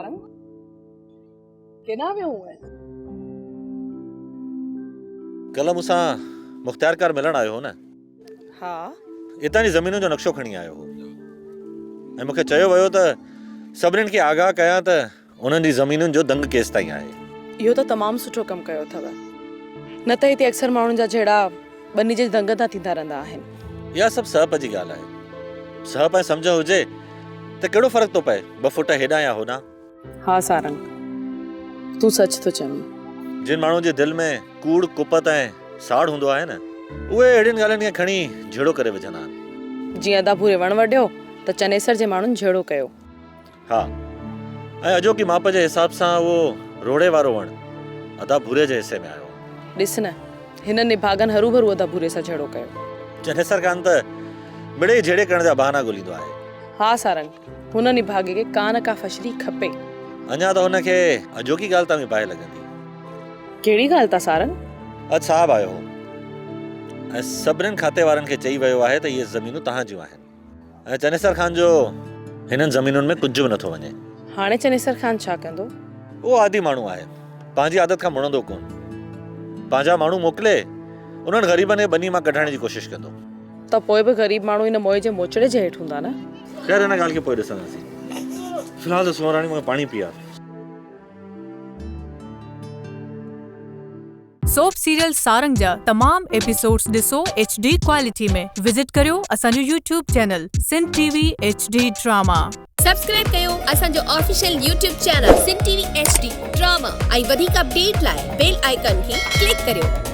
सारंग केना वियो है? कल मूंसां मुख्तियारकार मिलण आयो हो न। हाँ इतां जी ज़मीनुनि जो नक्शो खणी आयो हो ऐं मूंखे चयो वियो त सभिनीनि खे आगाह कयां त उन्हनि जी ज़मीनुनि जो दंग केसि ताईं आहे। इहो त तमामु सुठो कमु कयो अथव। न त हिते अक्सर माण्हुनि जा जहिड़ा ॿनी जे दंग था थींदा रहंदा आहिनि। इहा सभु सहप जी ॻाल्हि आहे। सहप ऐं सम्झ हुजे त कहिड़ो फ़र्क़ु थो पए 2 फुट हेॾां या होॾां। हाँ सारंग तूं सच थो चवीं। जिन माण्हुनि जे दिलि में कूड़ कुपत ऐं साड़ हूंदो आहे न उहे अहिड़ियुनि ॻाल्हियुनि खे खणी झेड़ो करे विझंदा आहिनि। जीअं अदाभूरे वण वढियो त चनेसर जे माण्हुनि झेड़ो कयो। हा ऐं अॼोकी माप जे हिसाब सां उहो रोड़े वारो वण अदाभूरे जे हिसे में आयो। ॾिस न हिन निभागन हरू भरू अदाभूरे सां झेड़ो कयो। चनेसर कान त मिड़े ई झेड़े करण जा बहाना ॻोल्हींदो आहे। हाँ सारंग हुन निभागे खे कान का फशरी खपे। अञा त हुनखे अॼोकी ॻाल्हि तां बि बाहि लॻंदी। कहिड़ी ॻाल्हि था सारंग? अॼु साहब आयो हो ऐं सभिनीनि खाते वारनि खे चई वियो आहे त इहे ज़मीनूं तव्हां जूं आहिनि ऐं चनेसर खान जो हिननि ज़मीनुनि में कुझु बि नथो वञे। हाणे चनेसर खान छा कंदो? उहो आदी माण्हू आहे, पंहिंजी आदत खां मुड़ंदो कोन। पंहिंजा माण्हू मोकिले उन्हनि ग़रीबनि खे ॿनी मां कढाइण जी कोशिशि कंदो। त पोइ बि ग़रीब माण्हू हिन मोए जे मोचड़े जे हेठि हूंदा न। ख़ैर हिन ॻाल्हि खे पोइ ॾिसंदासीं। फ़िलहाल त सुवराणी मूंखे पाणी पीआ। सोप सीरियल सारंग जा तमाम एपिसोड्स ॾिसो HD क्वालिटी में। विजिट करियो असांजो YouTube channel Sindh TV HD drama. Subscribe कयो असांजो official YouTube channel Sindh TV HD drama ऐं वधीक अपडेट लाइ बेल आइकन खे क्लिक करियो।